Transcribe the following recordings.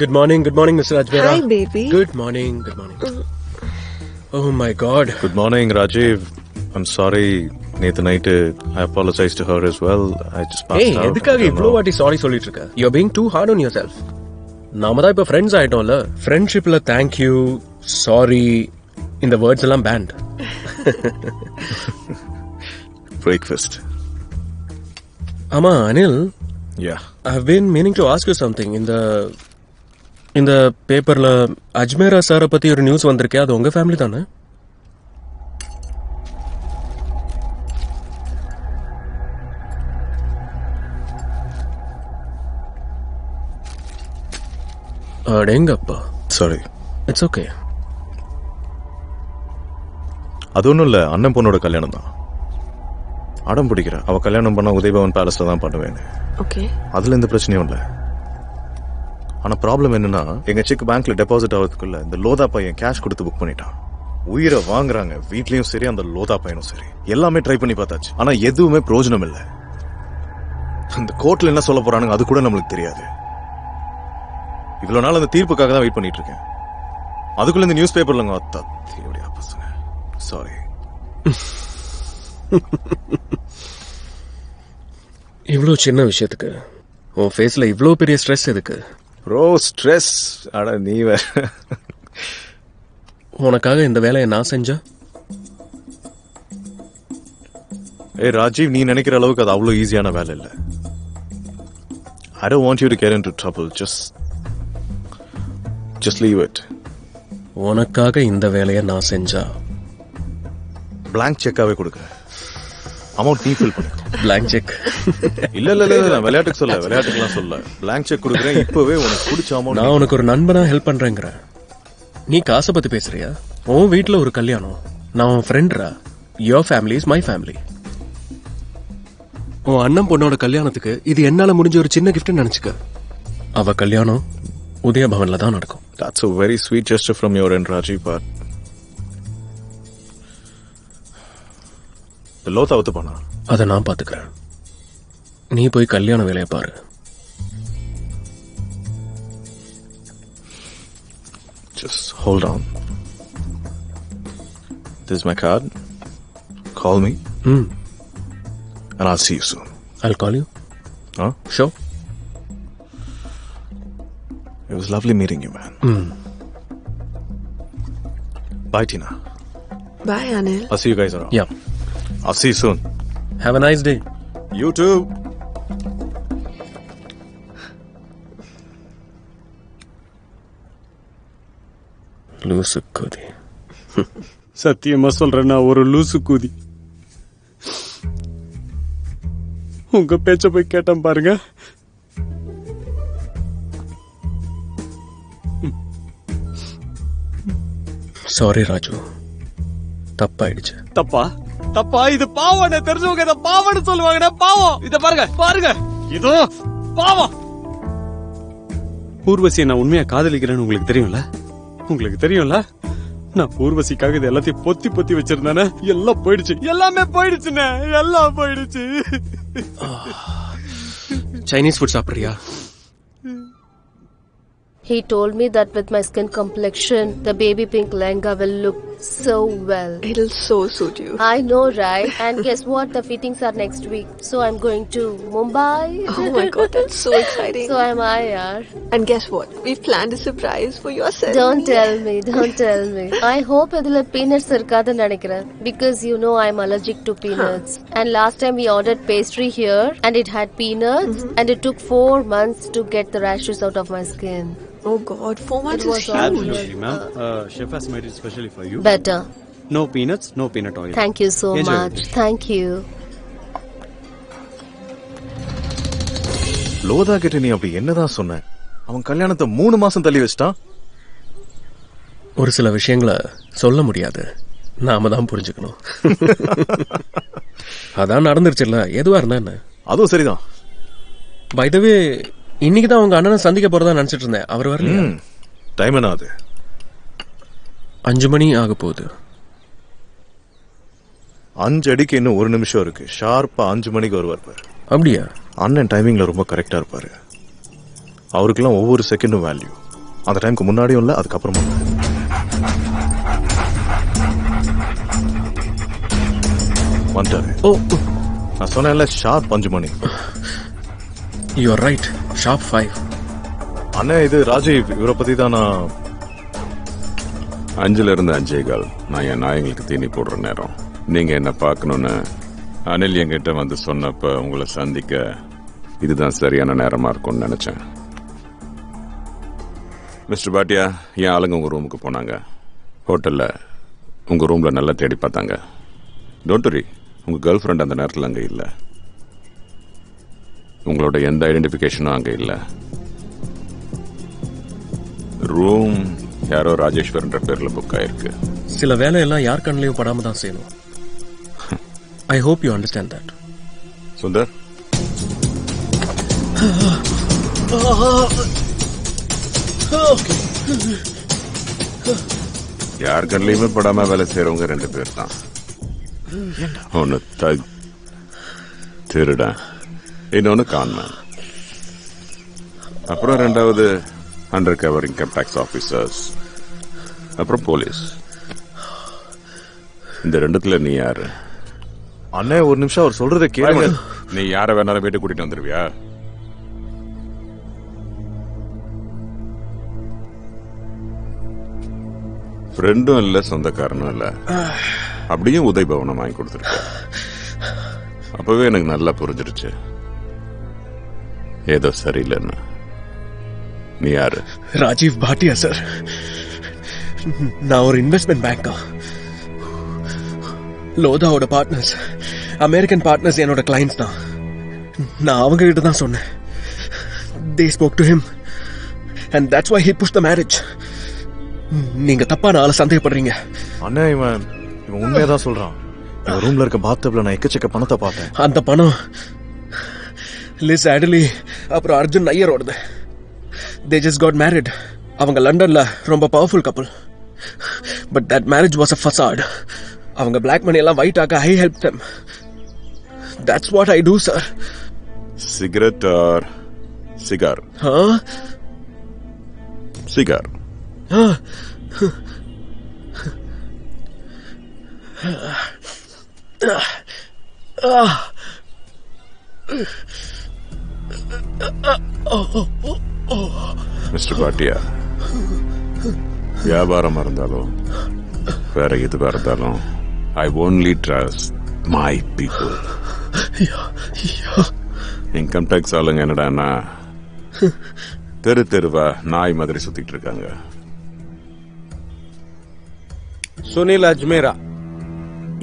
Good morning, Mr. Ajmera. Hi, baby. Good morning. Oh my God. Good morning, Rajiv. I'm sorry. நேத்து night I apologize to her as well. I just passed Hey, out. எதுக்காக இவ்ளோ வாட்டி sorry சொல்லிட்டு இருக்க? You're being too hard on yourself. நாம தான் இப்ப friends ஆயிட்டோம்ல. ஃப்ரெண்ட்ஷிப்ல thank you, sorry இந்த வேர்ட்ஸ் எல்லாம் பேண்ட். Breakfast. ஆமா Anil, Yeah. I've been meaning to ask you something. இந்த பேப்பர்ல அஜ்மேரா சாரை பத்தி ஒரு நியூஸ் வந்திருக்கே, அது உங்க ஃபேமிலி தானே? அடேங்கப்பா. Sorry. It's okay. அது ஒன்றும் இல்லை, அண்ணன் பொண்ணோட கல்யாணம் தான். அடம் பிடிக்கிறேன், அவள் கல்யாணம் பண்ண உதயபவன் பேலஸில் தான் பண்ணுவேன்னு. ஓகே. அதில் எந்த பிரச்சனையும் இல்லை. ஆனால் ப்ராப்ளம் என்னன்னா, எங்கள் செக் பேங்க்ல டெபாசிட் ஆகிறதுக்குள்ள இந்த லோதா பையன் கேஷ் கொடுத்து புக் பண்ணிட்டான். உயிரை வாங்குறாங்க, வீட்லயும் சரி அந்த லோதா பையனும் சரி. எல்லாமே ட்ரை பண்ணி பார்த்தாச்சு, ஆனால் எதுவுமே பிரயோஜனம் இல்லை. இந்த கோர்ட்ல என்ன சொல்ல போறானுங்க அது கூட நம்மளுக்கு தெரியாது. இவ்வளவு நாள் அந்த தீர்ப்புக்காக தான் வெயிட் பண்ணிட்டு இருக்கேன். அதுக்குள்ள இந்த நியூஸ் பேப்பர்லங்க அத்தா தேவடியா பசங்க. சாரி. இவ்ளோ சின்ன விஷயத்துக்கு உன் ஃபேஸ்ல இவ்ளோ பெரிய ஸ்ட்ரெஸ் எதுக்கு? ப்ரோ ஸ்ட்ரெஸ் அட நீ வேற. உனக்காக இந்த வேலையை நான் செஞ்சா? ஏய் ராஜீவ், நீ நினைக்கிற அளவுக்கு அது அவ்வளவு ஈஸியான வேலை இல்லை. I don't want you to get into trouble. Just leave it. உனக்காக இந்த வேலையை நான் செஞ்சா பிளாங்க் செக்காவே கொடுக்க. அமௌண்ட் நீ ஃபில் பண்ணு. Blank cheque? இல்ல நான் விளையாட்டுக்கெல்லாம் சொல்ல. பிளாங்க் செக் கொடுக்குறேன் இப்பவே, உனக்கு பிடிச்ச அமௌண்ட். நான் உனக்கு ஒரு நண்பனா ஹெல்ப் பண்றேங்கிற. நீ காசை பத்தி பேசுறியா? உன் வீட்டுல ஒரு கல்யாணம், நான் உன் ஃப்ரெண்ட்ரா. Your family is my family. உன் அண்ணன் பொண்ணோட கல்யாணத்துக்கு இது என்னால முடிஞ்ச ஒரு சின்ன கிஃப்ட் நினைச்சுக்க. அவ கல்யாணம் உதயபவன்ல தான் நடக்கும். That's a very sweet gesture from your end, Rajiv, but the Lodha ஒத்து போனா அதை நான் பாத்துக்கிறேன். நீ போய் கல்யாண வேலையை பாரு. Just hold on. This is my card. Call me. And I'll see you soon. I'll call you. Huh? Sure. It was lovely meeting you, man. Bye, Tina. Bye, Anil. I'll see you guys around. Yeah. I'll see you soon. Have a nice day. You too. லூசு கூதி. சத்தியமா சொல்றேன், நான் ஒரு லூசு கூதி. உங்க பேச்ச போய் கேட்டேன் பாருங்க. Sorry Raju, தப்பாயிடுச்சு. தப்பா இது பாவம். தெரிஞ்சவங்க இதை பாவம்னு சொல்லுவாங்க. பாவம். இத பாருங்க இதோ பாவம். ஊர்வசியை நான் உண்மையா காதலிக்கிறேன்னு உங்களுக்கு தெரியும்ல. நான் ஊர்வசிக்காக இது எல்லாத்தையும் பொத்தி வச்சிருந்தானே, எல்லாம் போயிடுச்சு. எல்லாமே போயிடுச்சுண்ணே, எல்லாம் போயிடுச்சு. சைனீஸ் ஃபுட் சாப்பிடுறியா? He told me that with my skin complexion, the baby pink lehenga will look so well. It'll so suit you. I know, right? And guess what? The fittings are next week. So I'm going to Mumbai. Oh my God, that's so exciting. So am I, yaar. And guess what? We've planned a surprise for your ceremony. Don't tell me. I hope idhula peanuts irukadu nenikiren, because you know I'm allergic to peanuts. And last time we ordered pastry here and it had peanuts, and it took 4 months to get the rashes out of my skin. Oh God, 4 months It is was huge. Absolutely, ma'am. Chef has made it specially for you. Better. No peanuts, no peanut oil. Thank you so Enjoy much. it. Thank you. Lodha கிட்ட நீ அப்படி என்னதான் சொன்ன? அவன் கல்யாணத்தை 3 மாசம் தள்ளி வச்சிட்டான். ஒரு சில விஷயங்களை சொல்ல முடியாது, நாம தான் புரிஞ்சுக்கணும். அதான் நடந்துருச்சுல்ல, எதுவா இருந்தா என்ன? அதுவும் சரிதான். பை த வே, இன்னைக்கு தான் உங்க அண்ணனை சந்திக்க போறதா நினைச்சிட்டு இருந்தேன். அவர் வரலையா? டைம் என்ன ஆகுது? 5 மணி ஆக போகுது. 5 அடிக்கு இன்னும் 1 நிமிஷம் இருக்கு. ஷார்ப்பா 5 மணிக்கு வருவார் பாரு. அப்படியா? அண்ணன் டைமிங்ல ரொம்ப கரெக்டா இருப்பாரு. அவருக்கெல்லாம் ஒவ்வொரு செகண்டும் வேல்யூ. அந்த டைமுக்கு முன்னாடியும் இல்ல அதுக்கப்புறமும் இல்ல. வந்துட்டாரு. ஓ நான் சொன்னேன்ல ஷார்ப் 5 மணி. You are right, sharp 5. அண்ணே இது ராஜீவ், இவரை பத்தி தான் நான் 5ல இருந்து 5:15 நான் என் நாயங்களுக்கு தீனி போடுற நேரம். நீங்க என்ன பார்க்கணும்னு அனில் என்கிட்ட வந்து சொன்னப்ப உங்களை சந்திக்க இதுதான் சரியான நேரமா இருக்கும்னு நினைச்சேன். மிஸ்டர் பாட்டியா, என் ஆளுங்க உங்க ரூமுக்கு போனாங்க. ஹோட்டல்ல உங்க ரூம்ல நல்லா தேடி பார்த்தாங்க. டோன்ட் வரி, உங்க கேர்ள் ஃப்ரெண்ட் அந்த நேரத்தில் அங்க இல்ல. உங்களோட எந்த ஐடென்டிபிகேஷனும் அங்க இல்ல. ரூம் யாரோ ராஜேஸ்வரன்ற பேர்ல புக் ஆயிருக்கு. சில வேலையெல்லாம் யார் கண்ணிலையும் படாம தான் செய்யணும். I hope you understand that. Sundar, யார் கண்ணிலையுமே படாம வேலை செய்யறவங்க 2 பேர் தான். ஒன்னு தக் திருடன், இன்னொன்னு கான்மேன். அப்புறம் 2வது under cover income tax officers, அப்புறம் போலீஸ். இந்த 2த்துல நீ யாரு? அண்ணே ஒரு நிமிஷம் அவர் சொல்றதை கேளுங்க. நீ யார வேணாலும் வீட்டுக்கு கூட்டிட்டு வந்துருவியா? ஃப்ரெண்டும் இல்ல, சொந்தக்காரனும் இல்ல, அப்படியும் உதய் பவனம் வாங்கி கொடுத்துருக்க. அப்பவே எனக்கு நல்லா புரிஞ்சிருச்சு ஏதோ சரியில்லைன்னு. நீ யாரு? ராஜீவ் பாட்டியா சார். நான் ஒரு இன்வெஸ்ட்மெண்ட் பேங்கா. லோதாவோட பார்ட்னர்ஸ், அமெரிக்கன் பார்ட்னர்ஸ் என்னோட கிளைண்ட்ஸ் தான். நான் அவங்க கிட்ட தான் சொன்னேன். They spoke to him and that's why he pushed the marriage. நீங்க தப்பான ஆளை சந்தேகப்படுறீங்க. அண்ணே இவன் உண்மையதான் சொல்றான். இவன் ரூம்ல இருக்க பாத்டப்ல நான் எக்கச்சக்க பணத்தை பார்த்தேன். அந்த பணம் லிஸ் ஆடலி அப்புறம் Arjun ஐயரோடது. They just got married. அவங்க லண்டன்ல ரொம்ப பவர்ஃபுல் கப்பல். But that marriage was a facade. அவங்க black money எல்லாம் white ஆக்க I helped them. That's what I do, sir. Cigarette or cigar? Cigar. Mister Bhatia, வியாபாரம் இருந்தாலும் வேற எதுவா இருந்தாலும் I only trust my people. Income tax ஆளுங்க என்னடான்னா தெரு தெருவா நாய் மாதிரி சுத்திட்டு இருக்காங்க. சுனில் அஜ்மேரா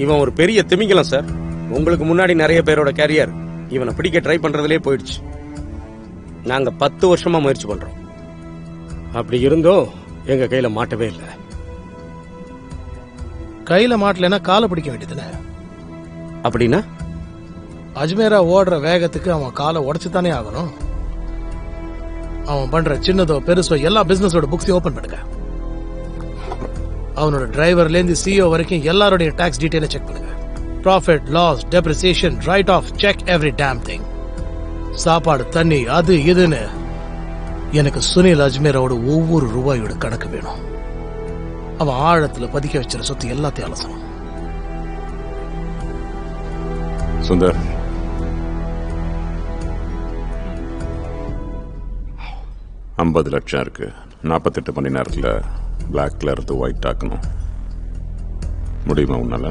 இவன் ஒரு பெரிய திமிங்கலம் சார். உங்களுக்கு முன்னாடி நிறைய பேரோட கேரியர் இவனை பிடிக்க ட்ரை பண்றதுலயே போயிடுச்சு. நாங்க 10 வருஷமா முயற்சி பண்றோம். அப்படி இருந்தோம் எங்க கையில மாட்டவே இல்லை. கையில மாட்டலன்னா காலை பிடிக்க வேண்டியதுன்னு. அப்படின்னா அஜ்மேரா ஓடுற வேகத்துக்கு அவன் காலை உடைச்சுதானே ஆகணும். அவன் பண்ற சின்னதோ பெருசோ எல்லா பிசினஸோட புக்ஸையும் ஓபன் பண்ணுங்க. அவனோட டிரைவர்ல இருந்து சிஇஓ வரைக்கும் எல்லாரோட டாக்ஸ் டீடைலை செக் பண்ணுங்க. Profit, loss, depreciation, write off, check every damn thing. சாப்பாடு, தண்ணி, அது இதுன்னு எனக்கு சுனில் அஜ்மேராவோட ஒவ்வொரு ரூபாயோட கணக்கு வேணும். அவன் ஆழத்துல பதிக்க வச்சிருந்த சொத்து எல்லாத்தையும் அலசணும். சுந்தர், $50 லட்சம் இருக்கு. 48 மணி நேரத்துல பிளாக்ல இருந்து ஒயிட் ஆக்கணும். முடியுமா உன்னால?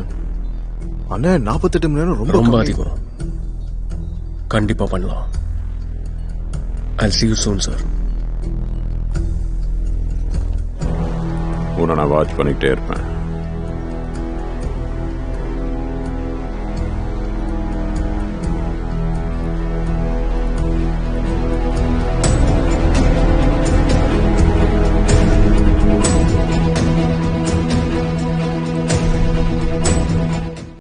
அண்ணே 48 மணி நேரம் ரொம்ப ரொம்ப கம்மி. அதிகம். கண்டிப்பா பண்ணலாம். I'll see you soon, sir. உன்னை நான் வாட்ச் பண்ணிக்கிட்டே இருப்பேன்.